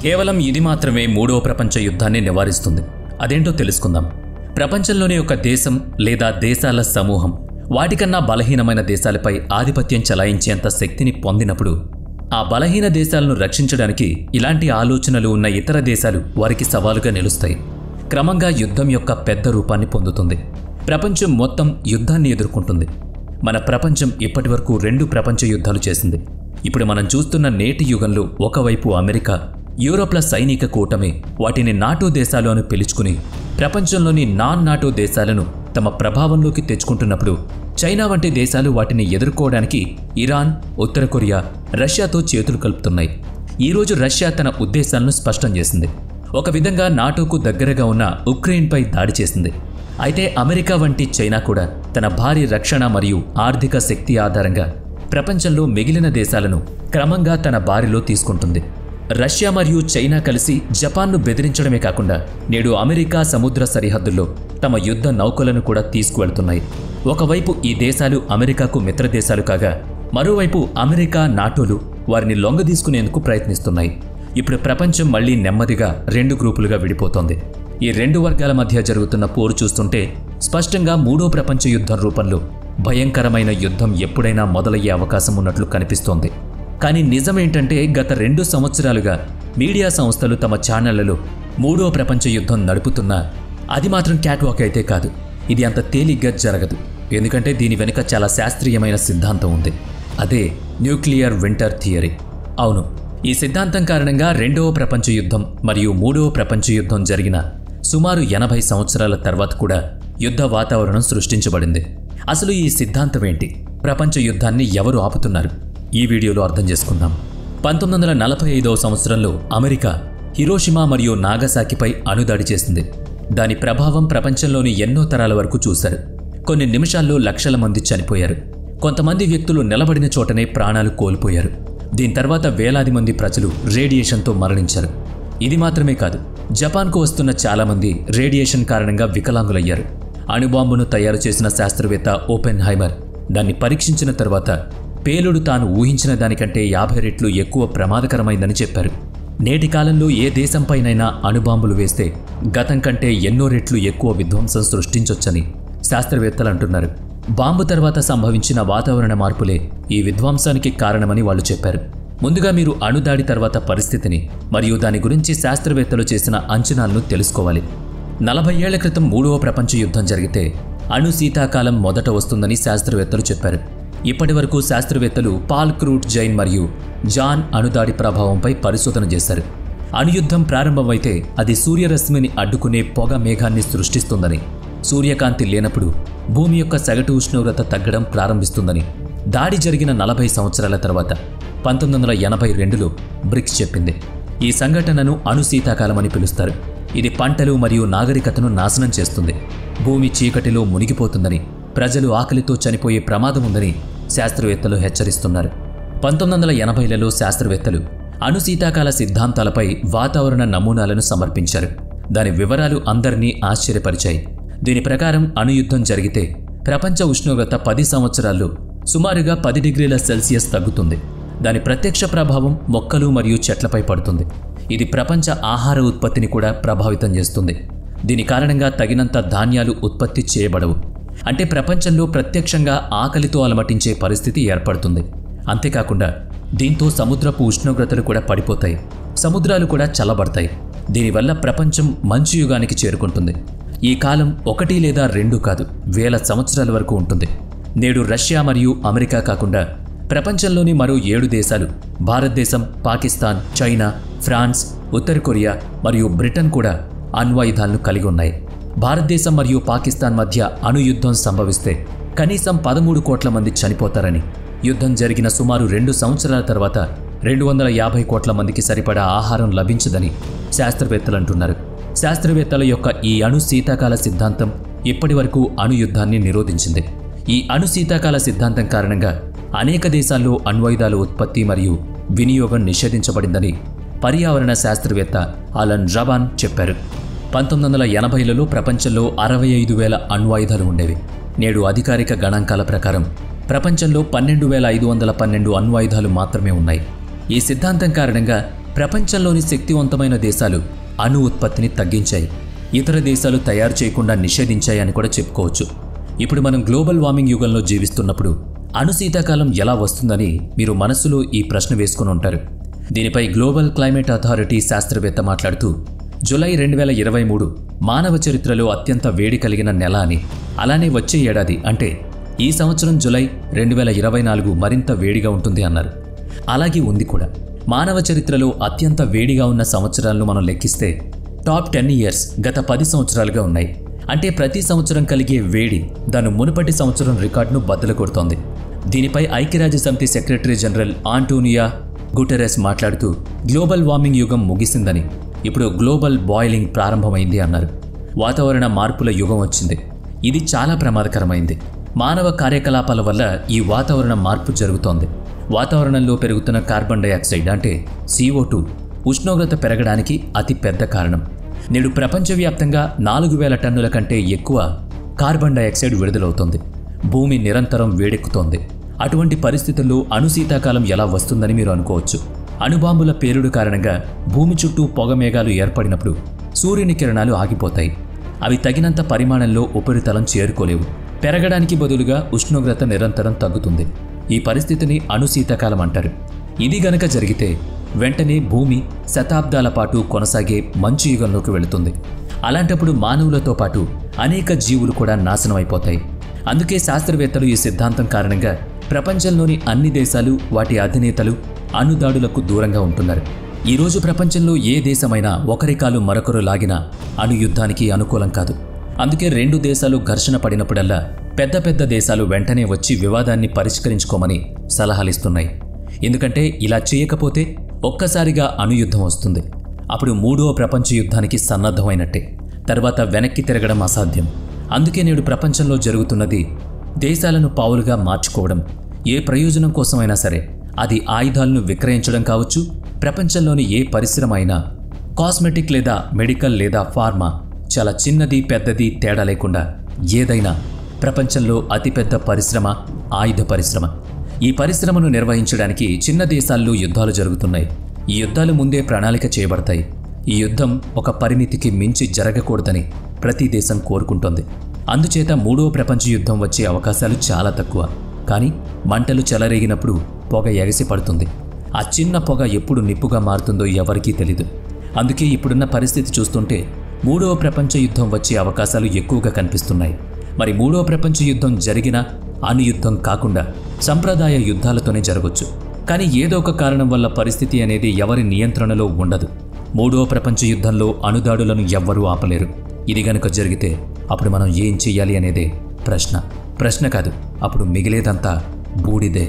కేవలం ఇది మాత్రమే మూడవ ప్రపంచ యుద్ధాన్ని నివారిస్తుంది. అదేంటో తెలుసుకుందాం. ప్రపంచంలోని ఒక దేశం లేదా దేశాల సమూహం వాటికన్నా బలహీనమైన దేశాలపై ఆధిపత్యం చెలాయించేంత శక్తిని పొందినప్పుడు ఆ బలహీన దేశాలను రక్షించడానికి ఇలాంటి ఆలోచనలు ఉన్న ఇతర దేశాలు వారికి సవాలుగా నిలుస్తాయి. క్రమంగా యుద్ధం యొక్క పెద్ద రూపాన్ని పొందుతుంది. ప్రపంచం మొత్తం యుద్ధాన్ని ఎదుర్కొంటుంది. మన ప్రపంచం ఇప్పటివరకు 2 ప్రపంచ యుద్ధాలు చేసింది. ఇప్పుడు మనం చూస్తున్న నేటి యుగంలో ఒకవైపు అమెరికా, యూరోప్ల సైనిక కూటమి వాటిని నాటో దేశాలు అని పిలుచుకుని ప్రపంచంలోని నాన్ నాటో దేశాలను తమ ప్రభావంలోకి తెచ్చుకుంటున్నప్పుడు చైనా వంటి దేశాలు వాటిని ఎదుర్కోవడానికి ఇరాన్, ఉత్తర కొరియా, రష్యాతో చేతులు కలుపుతున్నాయి. ఈరోజు రష్యా తన ఉద్దేశాలను స్పష్టం చేసింది. ఒక విధంగా నాటోకు దగ్గరగా ఉన్న ఉక్రెయిన్పై దాడి చేసింది. అయితే అమెరికా వంటి చైనా కూడా తన భారీ రక్షణ మరియు ఆర్థిక శక్తి ఆధారంగా ప్రపంచంలో మిగిలిన దేశాలను క్రమంగా తన బారిలో తీసుకుంటుంది. రష్యా మరియు చైనా కలిసి జపాన్ను బెదిరించడమే కాకుండా నేడు అమెరికా సముద్ర సరిహద్దుల్లో తమ యుద్ధ నౌకలను కూడా తీసుకువెళ్తున్నాయి. ఒకవైపు ఈ దేశాలు అమెరికాకు మిత్రదేశాలు కాగా, మరోవైపు అమెరికా, నాటోలు వారిని లొంగదీసుకునేందుకు ప్రయత్నిస్తున్నాయి. ఇప్పుడు ప్రపంచం మళ్లీ నెమ్మదిగా 2 గ్రూపులుగా విడిపోతోంది. ఈ 2 వర్గాల మధ్య జరుగుతున్న పోరు చూస్తుంటే స్పష్టంగా మూడో ప్రపంచ యుద్ధం రూపంలో భయంకరమైన యుద్ధం ఎప్పుడైనా మొదలయ్యే అవకాశం ఉన్నట్లు కనిపిస్తోంది. కానీ నిజమేంటంటే గత 2 సంవత్సరాలుగా మీడియా సంస్థలు తమ ఛానళ్లలో మూడో ప్రపంచ యుద్ధం నడుపుతున్నా అది మాత్రం క్యాట్వాక్ అయితే కాదు. ఇది అంత తేలిగ్గా జరగదు. ఎందుకంటే దీని వెనుక చాలా శాస్త్రీయమైన సిద్ధాంతం ఉంది. అదే న్యూక్లియర్ వింటర్ థియరీ. అవును, ఈ సిద్ధాంతం కారణంగా 2వ ప్రపంచ యుద్ధం మరియు 3వ ప్రపంచ యుద్ధం జరిగిన సుమారు 80 సంవత్సరాల తర్వాత కూడా యుద్ధ వాతావరణం సృష్టించబడింది. అసలు ఈ సిద్ధాంతం ఏంటి? ప్రపంచ యుద్ధాన్ని ఎవరు ఆపుతున్నారు? ఈ వీడియోలో అర్థం చేసుకుందాం. 1945వ సంవత్సరంలో అమెరికా హిరోషిమా మరియు నాగసాకిపై అణుదాడి చేసింది. దాని ప్రభావం ప్రపంచంలోని ఎన్నో తరాల వరకు చూశారు. కొన్ని నిమిషాల్లో లక్షల మంది చనిపోయారు. కొంతమంది వ్యక్తులు నిలబడిన చోటనే ప్రాణాలు కోల్పోయారు. దీని తర్వాత వేలాది మంది ప్రజలు రేడియేషన్తో మరణించారు. ఇది మాత్రమే కాదు, జపాన్కు వస్తున్న చాలామంది రేడియేషన్ కారణంగా వికలాంగులయ్యారు. అణుబాంబును తయారు చేసిన శాస్త్రవేత్త ఓపెన్హైమర్ దాన్ని పరీక్షించిన తర్వాత పేలుడు తాను ఊహించిన దానికంటే 50 రెట్లు ఎక్కువ ప్రమాదకరమైందని చెప్పారు. నేటి కాలంలో ఏ దేశంపైనైనా అణుబాంబులు వేస్తే గతం కంటే ఎన్నో రెట్లు ఎక్కువ విధ్వంసం సృష్టించొచ్చని శాస్త్రవేత్తలు అంటున్నారు. బాంబు తర్వాత సంభవించిన వాతావరణ మార్పులే ఈ విధ్వంసానికి కారణమని వాళ్ళు చెప్పారు. ముందుగా మీరు అణుదాడి తర్వాత పరిస్థితిని మరియు దాని గురించి శాస్త్రవేత్తలు చేసిన అంచనాలను తెలుసుకోవాలి. 40 ఏళ్ల క్రితం 3వ ప్రపంచ యుద్ధం జరిగితే అణు శీతాకాలం మొదట వస్తుందని శాస్త్రవేత్తలు చెప్పారు. ఇప్పటి వరకు శాస్త్రవేత్తలు పాల్ క్రూట్ జైన్ మరియు జాన్ అణుదాడి ప్రభావంపై పరిశోధన చేశారు. అణుయుద్ధం ప్రారంభమైతే అది సూర్యరశ్మిని అడ్డుకునే పొగ మేఘాన్ని సృష్టిస్తుందని, సూర్యకాంతి లేనప్పుడు భూమి యొక్క సగటు ఉష్ణోగ్రత తగ్గడం ప్రారంభిస్తుందని దాడి జరిగిన 40 సంవత్సరాల తర్వాత 1982లో బ్రిక్స్ చెప్పింది. ఈ సంఘటనను అణు శీతాకాలమని పిలుస్తారు. ఇది పంటలు మరియు నాగరికతను నాశనం చేస్తుంది. భూమి చీకటిలో మునిగిపోతుందని, ప్రజలు ఆకలితో చనిపోయే ప్రమాదం ఉందని శాస్త్రవేత్తలు హెచ్చరిస్తున్నారు. 1980లలో శాస్త్రవేత్తలు అణు శీతాకాల సిద్ధాంతాలపై వాతావరణ నమూనాలను సమర్పించారు. దాని వివరాలు అందరినీ ఆశ్చర్యపరిచాయి. దీని ప్రకారం అణుయుద్ధం జరిగితే ప్రపంచ ఉష్ణోగ్రత 10 సంవత్సరాల్లో సుమారుగా 10 డిగ్రీల సెల్సియస్ తగ్గుతుంది. దాని ప్రత్యక్ష ప్రభావం మొక్కలు మరియు చెట్లపై పడుతుంది. ఇది ప్రపంచ ఆహార ఉత్పత్తిని కూడా ప్రభావితం చేస్తుంది. దీని కారణంగా తగినంత ధాన్యాలు ఉత్పత్తి చేయబడవు. అంటే ప్రపంచంలో ప్రత్యక్షంగా ఆకలితో అలమటించే పరిస్థితి ఏర్పడుతుంది. అంతేకాకుండా దీంతో సముద్రపు ఉష్ణోగ్రతలు కూడా పడిపోతాయి. సముద్రాలు కూడా చల్లబడతాయి. దీనివల్ల ప్రపంచం మంచు యుగానికి చేరుకుంటుంది. ఈ కాలం 1 లేదా 2 కాదు, వేల సంవత్సరాల వరకు ఉంటుంది. నేడు రష్యా మరియు అమెరికా కాకుండా ప్రపంచంలోని మరో 7 దేశాలు, భారతదేశం, పాకిస్తాన్, చైనా, ఫ్రాన్స్, ఉత్తర కొరియా మరియు బ్రిటన్ కూడా అణ్వాయుధాలను కలిగి ఉన్నాయి. భారతదేశం మరియు పాకిస్తాన్ మధ్య అణుయుద్ధం సంభవిస్తే కనీసం 13 కోట్ల మంది చనిపోతారని, యుద్ధం జరిగిన సుమారు 2 సంవత్సరాల తర్వాత 250 కోట్ల మందికి సరిపడా ఆహారం లభించదని శాస్త్రవేత్తలు అంటున్నారు. శాస్త్రవేత్తల యొక్క ఈ అణు శీతాకాల సిద్ధాంతం ఇప్పటి వరకు అణుయుద్ధాన్ని నిరోధించింది. ఈ అణు శీతాకాల సిద్ధాంతం కారణంగా అనేక దేశాల్లో అణ్వాయుధాల ఉత్పత్తి మరియు వినియోగం నిషేధించబడిందని పర్యావరణ శాస్త్రవేత్త అలన్ రబాన్ చెప్పారు. 1980లలో ప్రపంచంలో 65,000 అణ్వాయుధాలు ఉండేవి. నేడు అధికారిక గణాంకాల ప్రకారం ప్రపంచంలో 12,512 అణ్వాయుధాలు మాత్రమే ఉన్నాయి. ఈ సిద్ధాంతం కారణంగా ప్రపంచంలోని శక్తివంతమైన దేశాలు అణు ఉత్పత్తిని తగ్గించాయి, ఇతర దేశాలు తయారు చేయకుండా నిషేధించాయి అని కూడా చెప్పుకోవచ్చు. ఇప్పుడు మనం గ్లోబల్ వార్మింగ్ యుగంలో జీవిస్తున్నప్పుడు అణు శీతాకాలం ఎలా వస్తుందని మీరు మనస్సులో ఈ ప్రశ్న వేసుకుని ఉంటారు. దీనిపై గ్లోబల్ క్లైమేట్ అథారిటీ శాస్త్రవేత్త మాట్లాడుతూ, జూలై 2023 మానవ చరిత్రలో అత్యంత వేడి కలిగిన నెల అని, అలానే వచ్చే ఏడాది అంటే ఈ సంవత్సరం జూలై 2024 మరింత వేడిగా ఉంటుంది అన్నారు. అలాగే ఉంది కూడా. మానవ చరిత్రలో అత్యంత వేడిగా ఉన్న సంవత్సరాలను మనం లెక్కిస్తే టాప్ 10 ఇయర్స్ గత 10 సంవత్సరాలుగా ఉన్నాయి. అంటే ప్రతి సంవత్సరం కలిగే వేడి దాని మునుపటి సంవత్సరం రికార్డును బద్దలు కొడుతోంది. దీనిపై ఐక్యరాజ్యసమితి సెక్రటరీ జనరల్ ఆంటోనియో గుటెరెస్ మాట్లాడుతూ, గ్లోబల్ వార్మింగ్ యుగం ముగిసిందని, ఇప్పుడు గ్లోబల్ బాయిలింగ్ ప్రారంభమైంది అన్నారు. వాతావరణ మార్పుల యుగం వచ్చింది. ఇది చాలా ప్రమాదకరమైంది. మానవ కార్యకలాపాల వల్ల ఈ వాతావరణ మార్పు జరుగుతోంది. వాతావరణంలో పెరుగుతున్న కార్బన్ డయాక్సైడ్ అంటే CO2 ఉష్ణోగ్రత పెరగడానికి అతి పెద్ద కారణం. నేడు ప్రపంచవ్యాప్తంగా 4000 టన్నుల కంటే ఎక్కువ కార్బన్ డయాక్సైడ్ విడుదలవుతోంది. భూమి నిరంతరం వేడెక్కుతోంది. అటువంటి పరిస్థితుల్లో అణు శీతాకాలం ఎలా వస్తుందని మీరు అనుకోవచ్చు. అణుబాంబుల పేలుడు కారణంగా భూమి చుట్టూ పొగ మేఘాలు ఏర్పడినప్పుడు సూర్యుని కిరణాలు ఆగిపోతాయి. అవి తగినంత పరిమాణంలో ఉపరితలం చేరుకోలేవు. పెరగడానికి బదులుగా ఉష్ణోగ్రత నిరంతరం తగ్గుతుంది. ఈ పరిస్థితిని అణు శీతాకాలం అంటారు. ఇది గనక జరిగితే వెంటనే భూమి శతాబ్దాల పాటు కొనసాగే మంచు యుగంలోకి వెళుతుంది. అలాంటప్పుడు మానవులతో పాటు అనేక జీవులు కూడా నాశనం అయిపోతాయి. అందుకే శాస్త్రవేత్తలు ఈ సిద్ధాంతం కారణంగా ప్రపంచంలోని అన్ని దేశాలు, వాటి అధినేతలు అణుదాడులకు దూరంగా ఉంటున్నారు. ఈరోజు ప్రపంచంలో ఏ దేశమైనా ఒకరి కాలు మరొకరు లాగినా అణు యుద్ధానికి అనుకూలం కాదు. అందుకే 2 దేశాలు ఘర్షణ పడినప్పుడల్లా పెద్ద పెద్ద దేశాలు వెంటనే వచ్చి వివాదాన్ని పరిష్కరించుకోమని సలహాలిస్తున్నాయి. ఎందుకంటే ఇలా చేయకపోతే ఒక్కసారిగా అణుయుద్ధం వస్తుంది. అప్పుడు 3వ ప్రపంచ యుద్ధానికి సన్నద్ధమైనట్టే. తర్వాత వెనక్కి తిరగడం అసాధ్యం. అందుకే నేడు ప్రపంచంలో జరుగుతున్నది దేశాలను పావులుగా మార్చుకోవడం. ఏ ప్రయోజనం కోసమైనా సరే, అది ఆయుధాలను విక్రయించడం కావచ్చు, ప్రపంచంలోని ఏ పరిశ్రమ అయినా, కాస్మెటిక్ లేదా మెడికల్ లేదా ఫార్మా, చాలా చిన్నది పెద్దది తేడా లేకుండా ఏదైనా ప్రపంచంలో అతిపెద్ద పరిశ్రమ ఆయుధ పరిశ్రమ. ఈ పరిశ్రమను నిర్వహించడానికి చిన్న దేశాల్లో యుద్ధాలు జరుగుతున్నాయి. ఈ యుద్ధాలు ముందే ప్రణాళిక చేయబడతాయి. ఈ యుద్ధం ఒక పరిమితికి మించి జరగకూడదని ప్రతి దేశం కోరుకుంటోంది. అందుచేత 3వ ప్రపంచ యుద్ధం వచ్చే అవకాశాలు చాలా తక్కువ. కానీ మంటలు చెలరేగినప్పుడు పొగ ఎగసి పడుతుంది. ఆ చిన్న పొగ ఎప్పుడు నిప్పుగా మారుతుందో ఎవరికీ తెలీదు. అందుకే ఇప్పుడున్న పరిస్థితి చూస్తుంటే 3వ ప్రపంచ యుద్ధం వచ్చే అవకాశాలు ఎక్కువగా కనిపిస్తున్నాయి. మరి 3వ ప్రపంచ యుద్ధం జరిగినా అణు యుద్ధం కాకుండా సంప్రదాయ యుద్ధాలతోనే జరగొచ్చు. కానీ ఏదో ఒక కారణం వల్ల పరిస్థితి అనేది ఎవరి నియంత్రణలో ఉండదు. 3వ ప్రపంచ యుద్ధంలో అణుదాడులను ఎవ్వరూ ఆపలేరు. ఇది గనుక జరిగితే అప్పుడు మనం ఏం చెయ్యాలి అనేదే ప్రశ్న కాదు. అప్పుడు మిగిలేదంతా బూడిదే.